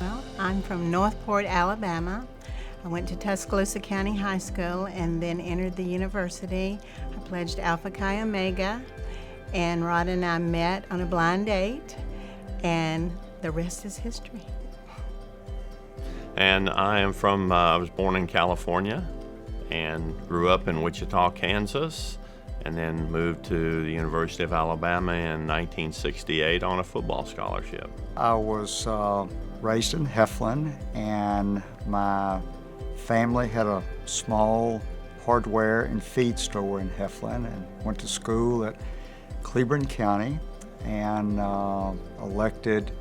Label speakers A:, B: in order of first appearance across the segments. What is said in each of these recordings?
A: Well, I'm from Northport, Alabama. I went to Tuscaloosa County High School and then entered the university. I pledged Alpha Chi Omega, and Rod and I met on a blind date, and the rest is history.
B: And I was born in California and grew up in Wichita, Kansas, and then moved to the University of Alabama in 1968 on a football scholarship.
C: I was raised in Heflin, and my family had a small hardware and feed store in Heflin, and went to school at Cleburne County, and elected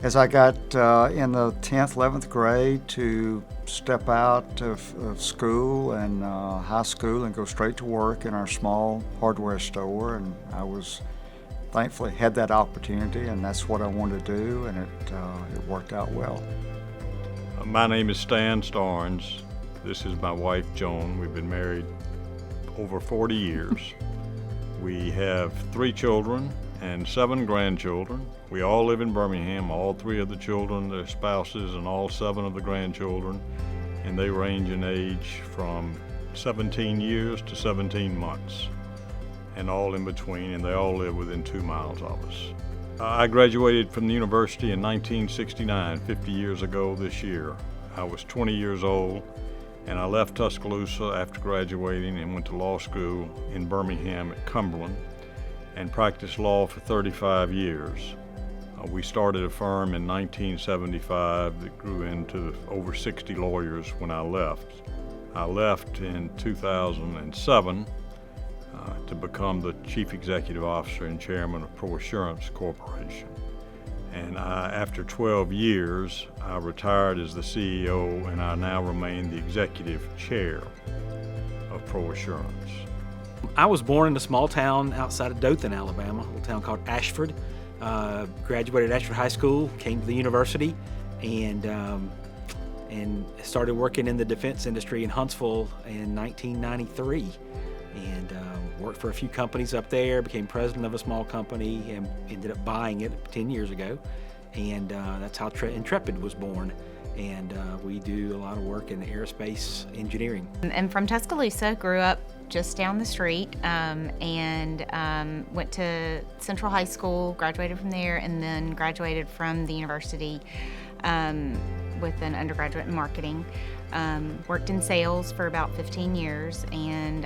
C: as I got in the 10th, 11th grade to step out of school and high school and go straight to work in our small hardware store, and I was thankfully had that opportunity, and that's what I wanted to do, and it worked out well.
D: My name is Stan STARNES. This is my wife, JOAN. We've been married over 40 years. We have 3 children and 7 grandchildren. We all live in Birmingham, all 3 of the children, their spouses, and all 7 of the grandchildren, and they range in age from 17 years to 17 months, and all in between, and they all live within 2 miles of us. I graduated from the university in 1969, 50 years ago this year. I was 20 years old, and I left Tuscaloosa after graduating and went to law school in Birmingham at Cumberland and practiced law for 35 years. We started a firm in 1975 that grew into over 60 lawyers when I left. I left in 2007 to become the Chief Executive Officer and Chairman of ProAssurance Corporation. And after 12 years, I retired as the CEO, and I now remain the Executive Chair of ProAssurance.
E: I was born in a small town outside of Dothan, Alabama, a little town called Ashford. Graduated Ashford High School, came to the university, and started working in the defense industry in Huntsville in 1993. And worked for a few companies up there, became president of a small company, and ended up buying it 10 years ago. And that's how Intrepid was born. And we do a lot of work in aerospace engineering.
F: I'm from Tuscaloosa, grew up just down the street, and went to Central High School, graduated from there, and then graduated from the university with an undergraduate in marketing. Worked in sales for about 15 years, and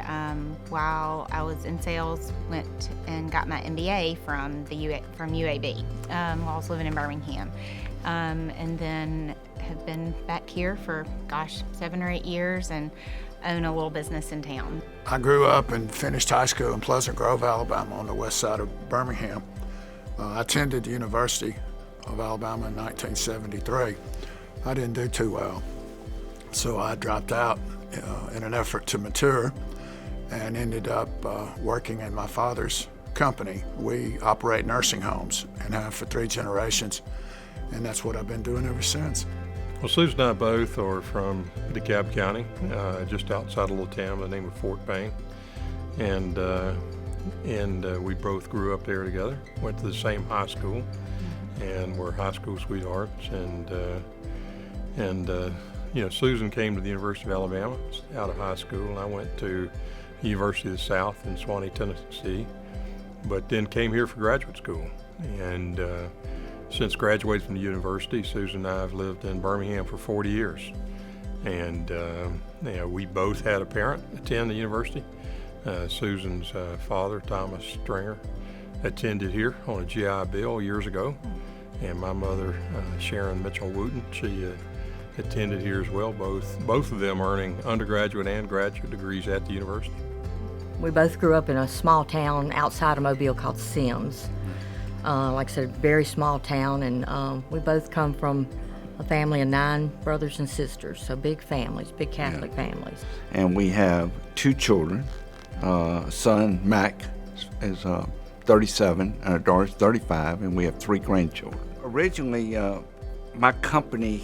F: while I was in sales, went and got my MBA from UAB while I was living in Birmingham, and then have been back here for 7 or 8 years, and own a little business in town.
G: I grew up and finished high school in Pleasant Grove, Alabama, on the west side of Birmingham. I attended the University of Alabama in 1973. I didn't do too well, so I dropped out in an effort to mature, and ended up working in my father's company. We operate nursing homes and have for 3 generations, and that's what I've been doing ever since.
D: Well, Susan and I both are from DeKalb County, just outside a little town by the name of Fort Payne, and we both grew up there together. Went to the same high school, and we're high school sweethearts. And Susan came to the University of Alabama out of high school, and I went to the University of the South in Swanee, Tennessee, but then came here for graduate school. And since graduating from the university, Susan and I have lived in Birmingham for 40 years. And we both had a parent attend the university. Susan's father, Thomas Stringer, attended here on a GI Bill years ago. And my mother, Sharon Mitchell-Wooten, she attended here as well, both of them earning undergraduate and graduate degrees at the university.
H: We both grew up in a small town outside of Mobile called Sims. Like I said, a very small town, and we both come from a family of 9 brothers and sisters, so big families, big Catholic families.
I: And we have 2 children. Son, Mac, is 37, and our daughter's 35, and we have 3 grandchildren. Originally, my company,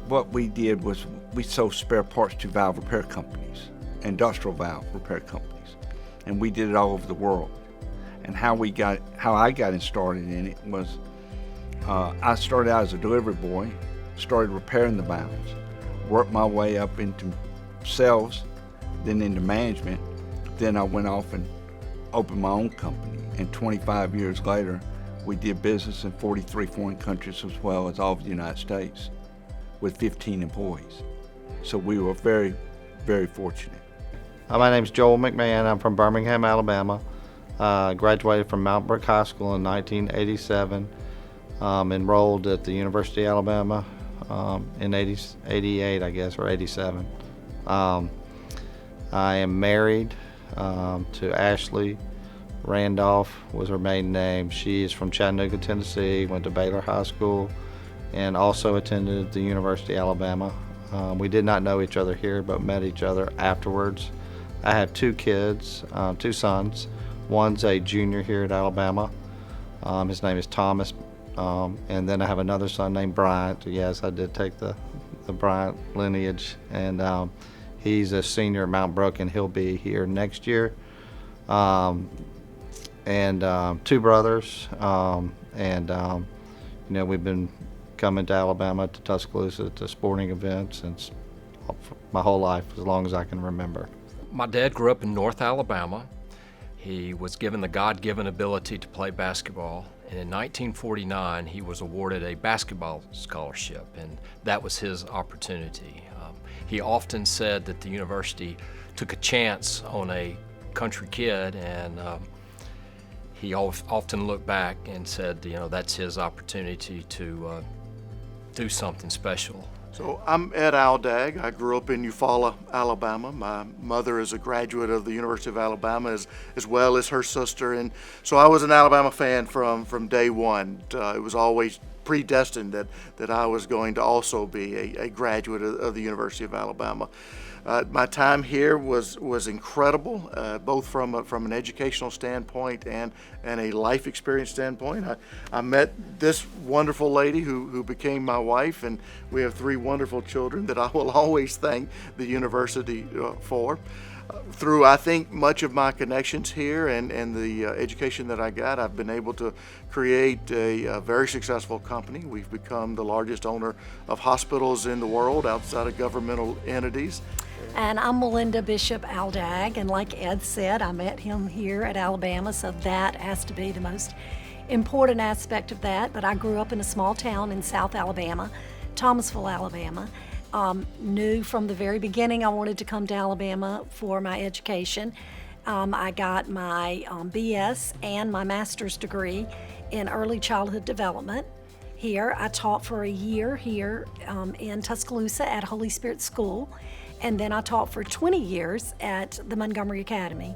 I: what we did was we sold spare parts to valve repair companies, industrial valve repair companies, and we did it all over the world. And how I got started in it was I started out as a delivery boy, started repairing the valves, worked my way up into sales, then into management. Then I went off and opened my own company. And 25 years later, we did business in 43 foreign countries as well as all of the United States with 15 employees. So we were very, very fortunate.
J: My name's Joel McMahon. I'm from Birmingham, Alabama. Graduated from Mount Brook High School in 1987. Enrolled at the University of Alabama in 88, I guess, or 87. I am married to Ashley Randolph was her maiden name. She is from Chattanooga, Tennessee, went to Baylor High School, and also attended the University of Alabama. We did not know each other here, but met each other afterwards. I have 2 kids, 2 sons. One's a junior here at Alabama. His name is Thomas. And then I have another son named Bryant. Yes, I did take the Bryant lineage. And he's a senior at Mount Brook, and he'll be here next year. And 2 brothers. We've been coming to Alabama, to Tuscaloosa, to sporting events since my whole life, as long as I can remember.
K: My dad grew up in North Alabama. He was given the God-given ability to play basketball, and in 1949 he was awarded a basketball scholarship, and that was his opportunity. He often said that the university took a chance on a country kid, and he often looked back and said, that's his opportunity to do something special.
L: So I'm at ALDAG. I grew up in Eufaula, Alabama. My mother is a graduate of the University of Alabama as well as her sister. And so I was an Alabama fan from day one. It was always predestined that I was going to also be a graduate of the University of Alabama. My time here was incredible, both from an educational standpoint and a life experience standpoint. I met this wonderful lady who became my wife, and we have 3 wonderful children that I will always thank the university for. Through, I think, much of my connections here and the education that I got, I've been able to create a very successful company. We've become the largest owner of hospitals in the world outside of governmental entities.
M: And I'm Melinda Bishop ALDAG, and like Ed said, I met him here at Alabama, so that has to be the most important aspect of that. But I grew up in a small town in South Alabama, Thomasville, Alabama. Knew from the very beginning I wanted to come to Alabama for my education. I got my BS and my master's degree in early childhood development here. I taught for a year here in Tuscaloosa at Holy Spirit School, and then I taught for 20 years at the Montgomery Academy.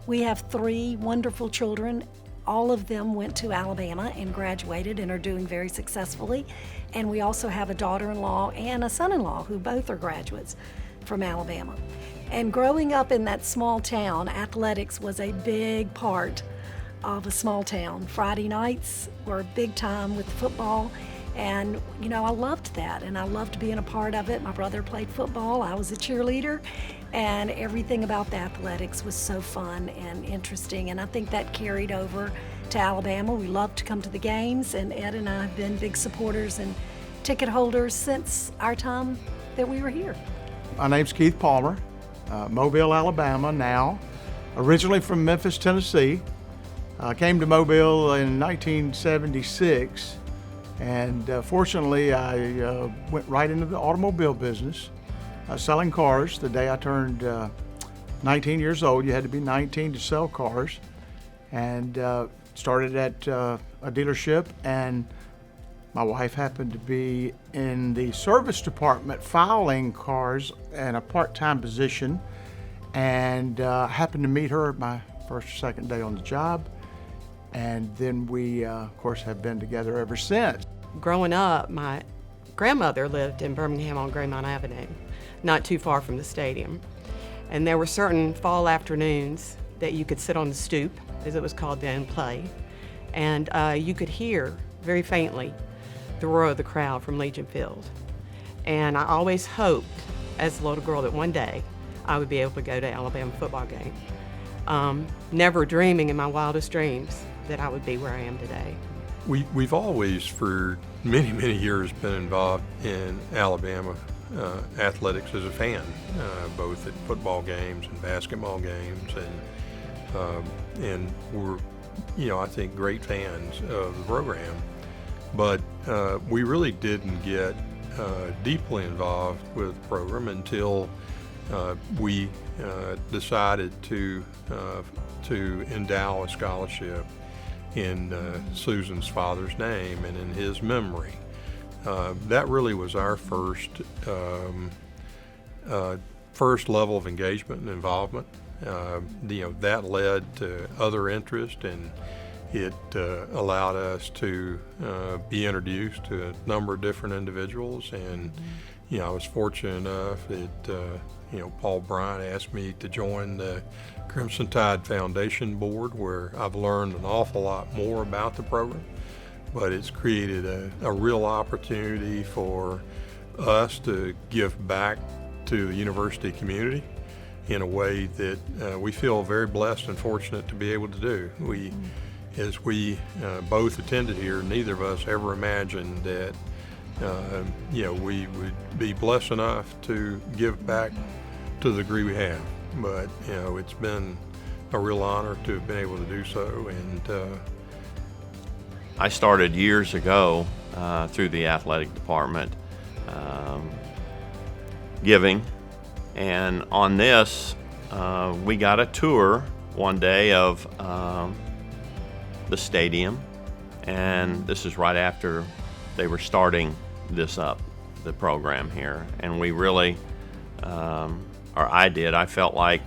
M: We have 3 wonderful children. All of them went to Alabama and graduated and are doing very successfully. And we also have a daughter-in-law and a son-in-law who both are graduates from Alabama. And growing up in that small town, athletics was a big part of a small town. Friday nights were big time with football. And, I loved that, and I loved being a part of it. My brother played football, I was a cheerleader, and everything about the athletics was so fun and interesting, and I think that carried over to Alabama. We loved to come to the games, and Ed and I have been big supporters and ticket holders since our time that we were here.
N: My name's Keith Palmer, Mobile, Alabama now, originally from Memphis, Tennessee. I came to Mobile in 1976. And fortunately, I went right into the automobile business, selling cars. The day I turned 19 years old, you had to be 19 to sell cars. And started at a dealership, and my wife happened to be in the service department filing cars in a part-time position, and happened to meet her at my first or second day on the job. And then we, of course, have been together ever since.
O: Growing up, my grandmother lived in Birmingham on Graymond Avenue, not too far from the stadium. And there were certain fall afternoons that you could sit on the stoop, as it was called then, and play. And you could hear, very faintly, the roar of the crowd from Legion Field. And I always hoped, as a little girl, that one day I would be able to go to an Alabama football game. Never dreaming in my wildest dreams that I would be where I am today.
P: We've always, for many, many years, been involved in Alabama athletics as a fan, both at football games and basketball games, and we're, I think, great fans of the program. But we really didn't get deeply involved with the program until we decided to endow a scholarship in Susan's father's name and in his memory. That really was our first level of engagement and involvement. That led to other interest, and it allowed us to be introduced to a number of different individuals. And I was fortunate enough that Paul Bryant asked me to join the Crimson Tide Foundation Board, where I've learned an awful lot more about the program. But it's created a real opportunity for us to give back to the university community in a way that we feel very blessed and fortunate to be able to do. As we both attended here, neither of us ever imagined that we would be blessed enough to give back to the degree we have. But it's been a real honor to have been able to do so. And
B: I started years ago through the athletic department giving, and on this we got a tour one day of the stadium, and this is right after they were starting this up, the program here, and we really, I felt like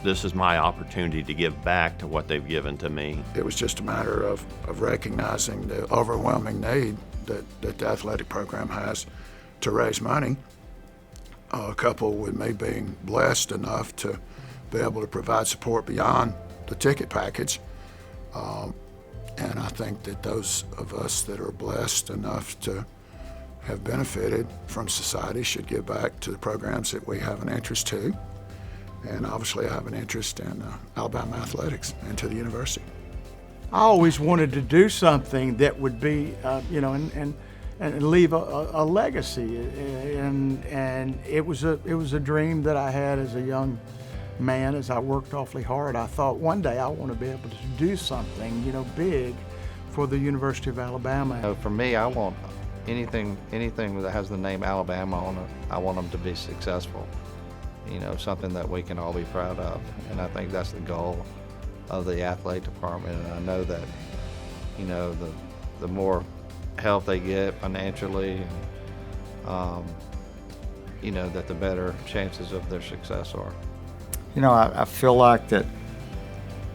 B: this is my opportunity to give back to what they've given to me.
G: It was just a matter of recognizing the overwhelming need that the athletic program has to raise money, coupled with me being blessed enough to be able to provide support beyond the ticket package. And I think that those of us that are blessed enough to have benefited from society should give back to the programs that we have an interest to. And obviously I have an interest in Alabama athletics and to the university.
N: I always wanted to do something that would be, and leave a legacy. And it was a dream that I had as a young man. As I worked awfully hard, I thought one day I want to be able to do something, big for the University of Alabama.
J: For me, I want anything that has the name Alabama on it. I want them to be successful. Something that we can all be proud of. And I think that's the goal of the athletic department. And I know that, the more help they get financially, that the better chances of their success are.
C: I feel like that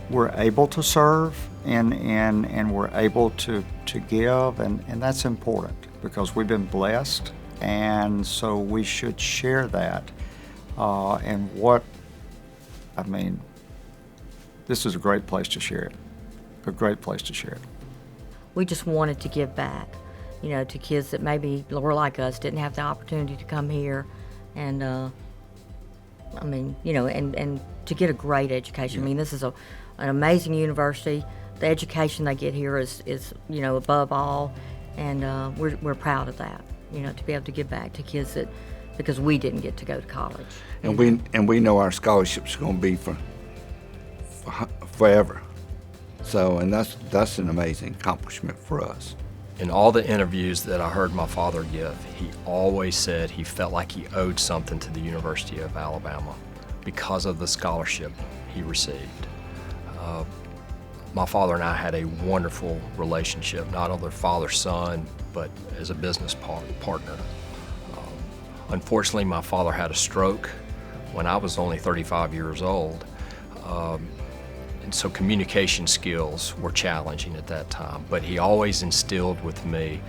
C: we're able to serve and we're able to give, and that's important because we've been blessed, and so we should share that. This is a great place to share it. A great place to share it.
H: We just wanted to give back, to kids that maybe were like us, didn't have the opportunity to come here, and and to get a great education.
C: Yeah.
H: This is an amazing university. The education they get here is above all, and we're proud of that. To be able to give back to kids because we didn't get to go to college.
I: And we know our scholarships are going to be for forever. So, and that's an amazing accomplishment for us.
K: In all the interviews that I heard my father give, he always said he felt like he owed something to the University of Alabama because of the scholarship he received. My father and I had a wonderful relationship, not only father-son, but as a business partner. Unfortunately, my father had a stroke when I was only 35 years old. And so communication skills were challenging at that time, but he always instilled with me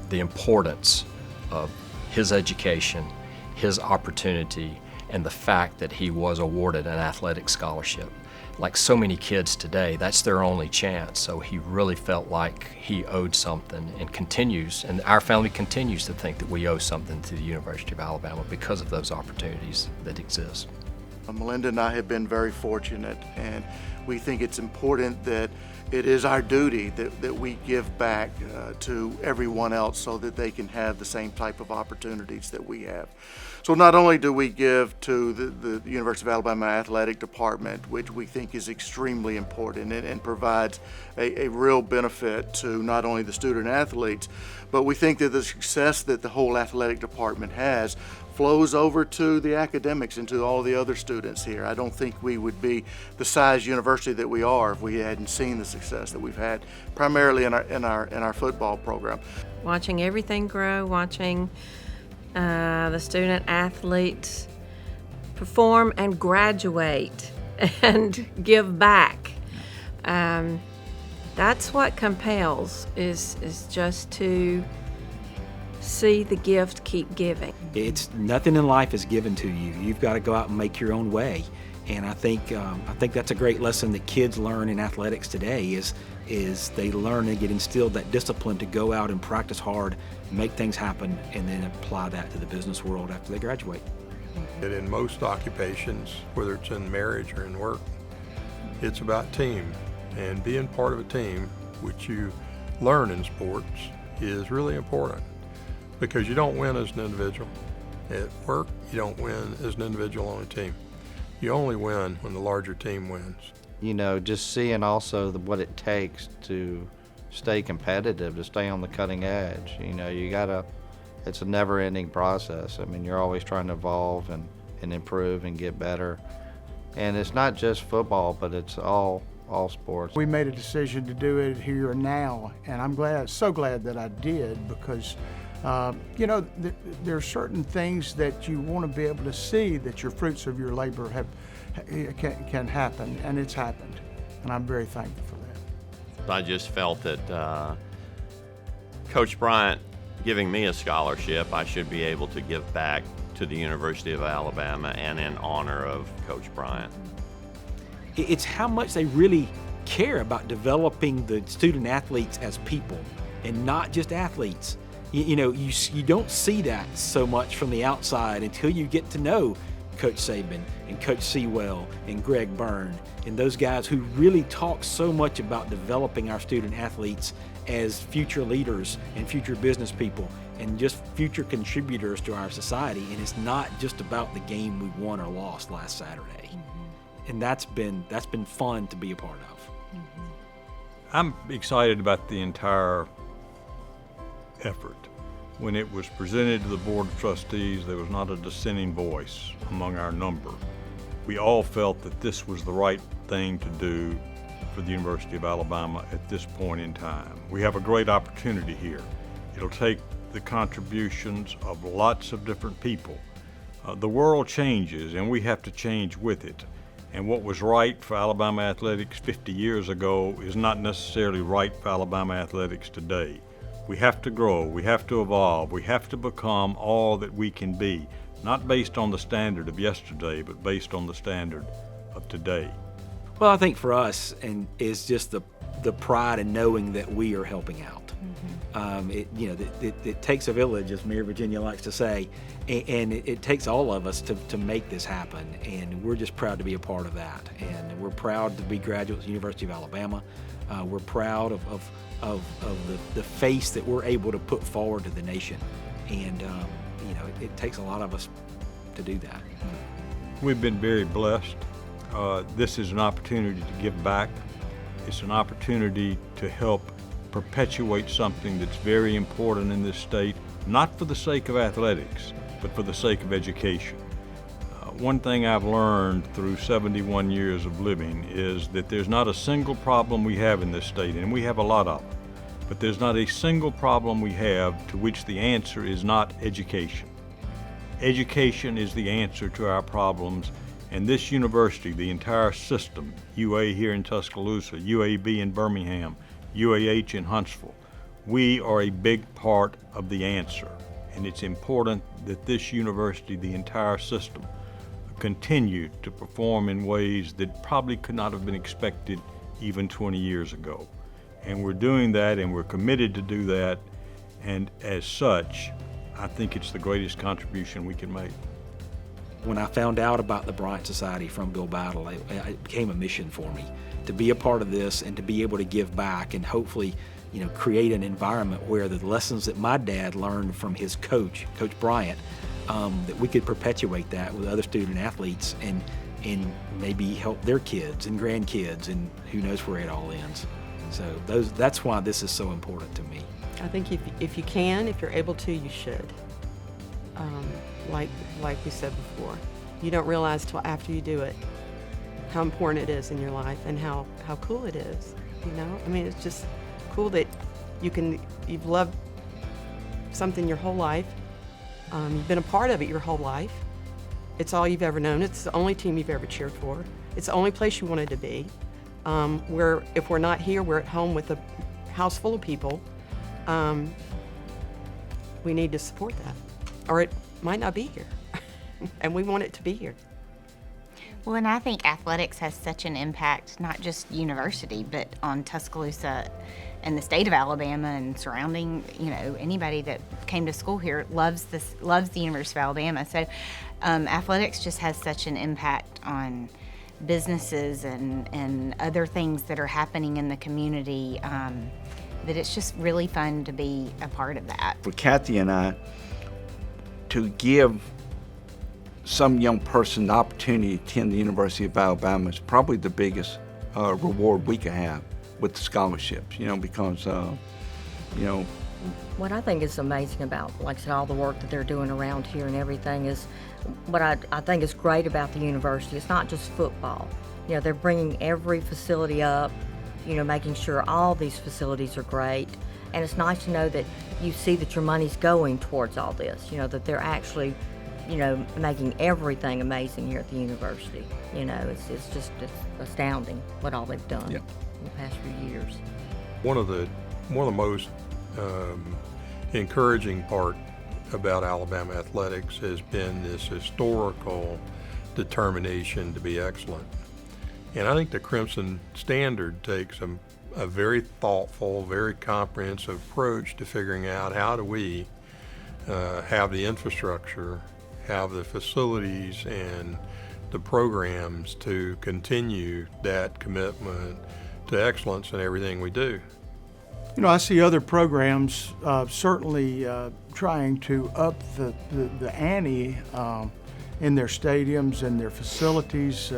K: the importance of his education, his opportunity, and the fact that he was awarded an athletic scholarship. Like so many kids today, that's their only chance, so he really felt like he owed something, and our family continues to think that we owe something to the University of Alabama because of those opportunities that exist.
L: Melinda and I have been very fortunate, and we think it's important that it is our duty that we give back to everyone else so that they can have the same type of opportunities that we have. So not only do we give to the University of Alabama Athletic Department, which we think is extremely important and provides a real benefit to not only the student athletes, but we think that the success that the whole athletic department has flows over to the academics and to all the other students here. I don't think we would be the size university that we are if we hadn't seen the success that we've had, primarily in our football program.
Q: Watching everything grow, watching the student athletes perform and graduate and give back. That's what compels, is just to see the gift keep giving.
E: It's nothing in life is given to you. You've got to go out and make your own way. And I think that's a great lesson that kids learn in athletics today is they learn and get instilled that discipline to go out and practice hard, make things happen, and then apply that to the business world after they graduate.
P: And in most occupations, whether it's in marriage or in work, it's about team. And being part of a team, which you learn in sports, is really important. Because you don't win as an individual. At work, you don't win as an individual on a team. You only win when the larger team wins.
J: You know, just seeing also what it takes to stay competitive, to stay on the cutting edge. You know, it's a never-ending process. I mean, you're always trying to evolve and improve and get better. And it's not just football, but it's all sports.
N: We made a decision to do it here and now, and I'm so glad that I did, because you know, there are certain things that you want to be able to see that your fruits of your labor can happen, and it's happened, and I'm very thankful for that.
B: I just felt that Coach Bryant giving me a scholarship, I should be able to give back to the University of Alabama and in honor of Coach Bryant.
E: It's how much they really care about developing the student athletes as people and not just athletes. You know, you don't see that so much from the outside until you get to know Coach Saban and Coach Sewell and Greg Byrne and those guys who really talk so much about developing our student athletes as future leaders and future business people and just future contributors to our society. And it's not just about the game we won or lost last Saturday. And that's been fun to be a part of.
D: I'm excited about the entire effort. When it was presented to the Board of Trustees, there was not a dissenting voice among our number. We all felt that this was the right thing to do for the University of Alabama at this point in time. We have a great opportunity here. It'll take the contributions of lots of different people. The world changes, and we have to change with it. And what was right for Alabama athletics 50 years ago is not necessarily right for Alabama athletics today. We have to grow, we have to evolve, we have to become all that we can be, not based on the standard of yesterday, but based on the standard of today.
E: Well, I think for us, and is just the pride in knowing that we are helping out. It takes a village, as Mayor Virginia likes to say, and it takes all of us to make this happen, and we're just proud to be a part of that. And we're proud to be graduates of the University of Alabama. We're proud of the face that we're able to put forward to the nation, and it takes a lot of us to do that.
D: We've been very blessed. This is an opportunity to give back. It's an opportunity to help perpetuate something that's very important in this state, not for the sake of athletics, but for the sake of education. One thing I've learned through 71 years of living is that there's not a single problem we have in this state, and we have a lot of them, but there's not a single problem we have to which the answer is not education. Education is the answer to our problems, and this university, the entire system, UA here in Tuscaloosa, UAB in Birmingham, UAH in Huntsville, we are a big part of the answer, and it's important that this university, the entire system, continue to perform in ways that probably could not have been expected even 20 years ago. And we're doing that, and we're committed to do that, and as such, I think it's the greatest contribution we can make.
E: when I found out about the Bryant Society from Bill Battle, it became a mission for me to be a part of this and to be able to give back and hopefully, create an environment where the lessons that my dad learned from his Coach Bryant, that we could perpetuate that with other student athletes and maybe help their kids and grandkids, and who knows where it all ends. So that's why this is so important to me.
O: I think if you can, if you're able to, you should. Like we said before, you don't realize till after you do it how important it is in your life and how cool it is. I mean, it's just cool that you've loved something your whole life. You've been a part of it your whole life. It's all you've ever known. It's the only team you've ever cheered for. It's the only place you wanted to be. If we're not here, we're at home with a house full of people. We need to support that, or it might not be here, and we want it to be here.
F: Well, and I think athletics has such an impact, not just university, but on Tuscaloosa and the state of Alabama and surrounding, anybody that came to school here loves the University of Alabama. So athletics just has such an impact on businesses and other things that are happening in the community, that it's just really fun to be a part of that.
I: For Kathy and I, to give some young person the opportunity to attend the University of Alabama is probably the biggest reward we can have with the scholarships, because,
H: What I think is amazing about, like I said, all the work that they're doing around here and everything is, what I think is great about the university, it's not just football. They're bringing every facility up, making sure all these facilities are great. And it's nice to know that you see that your money's going towards all this, that they're actually, making everything amazing here at the university. It's astounding what all they've done in the past few years.
P: One of the most encouraging part about Alabama athletics has been this historical determination to be excellent. And I think the Crimson Standard takes a very thoughtful, very comprehensive approach to figuring out how do we have the infrastructure, have the facilities and the programs to continue that commitment to excellence in everything we do.
N: I see other programs certainly trying to up the ante in their stadiums and their facilities,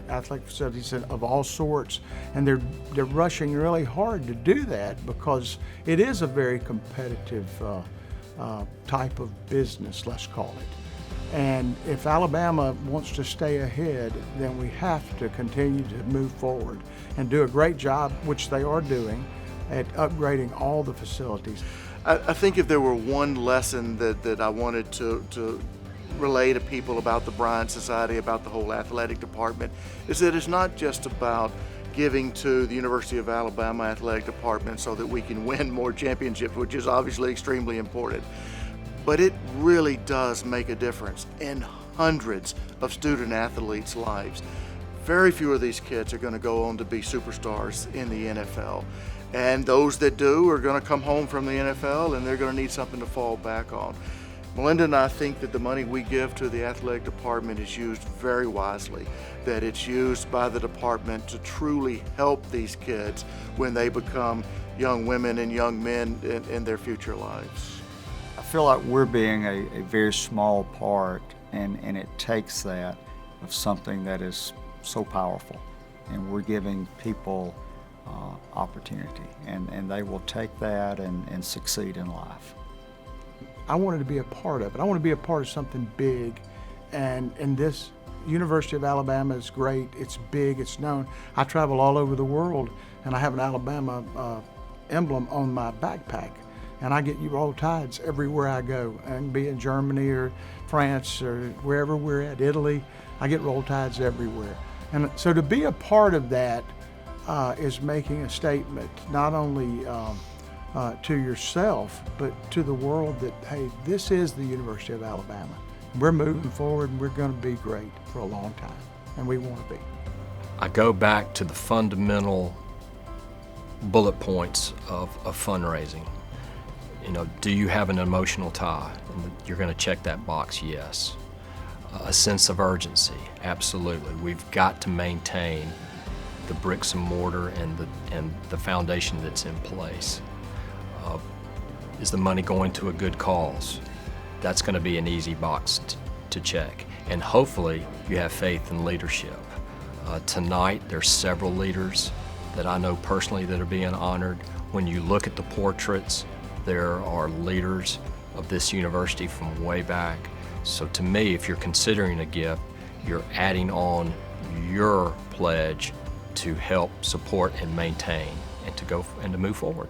N: athletic facilities of all sorts, and they're rushing really hard to do that because it is a very competitive type of business, let's call it. And if Alabama wants to stay ahead, then we have to continue to move forward and do a great job, which they are doing, at upgrading all the facilities.
L: I think if there were one lesson that I wanted to relay to people about the Bryant Society, about the whole athletic department, is that it's not just about giving to the University of Alabama athletic department so that we can win more championships, which is obviously extremely important. But it really does make a difference in hundreds of student athletes' lives. Very few of these kids are going to go on to be superstars in the NFL. And those that do are going to come home from the NFL and they're going to need something to fall back on. Melinda and I think that the money we give to the athletic department is used very wisely, that it's used by the department to truly help these kids when they become young women and young men in their future lives.
C: I feel like we're being a very small part, and it takes that of something that is so powerful, and we're giving people opportunity, and they will take that and succeed in life.
N: I wanted to be a part of it. I want to be a part of something big, and this University of Alabama is great. It's big, it's known. I travel all over the world, and I have an Alabama emblem on my backpack, and I get Roll Tides everywhere I go. I can be in Germany or France or wherever we're at, Italy, I get Roll Tides everywhere. And so to be a part of that is making a statement, not only to yourself, but to the world that, hey, this is the University of Alabama. We're moving forward and we're going to be great for a long time, and we want to be.
K: I go back to the fundamental bullet points of fundraising. Do you have an emotional tie? And you're going to check that box, yes. A sense of urgency, absolutely. We've got to maintain the bricks and mortar and the foundation that's in place. Is the money going to a good cause? That's going to be an easy box to check. And hopefully you have faith in leadership. Tonight there's several leaders that I know personally that are being honored. When you look at the portraits, there are leaders of this university from way back. So to me, if you're considering a gift, you're adding on your pledge to help support and maintain and to move forward.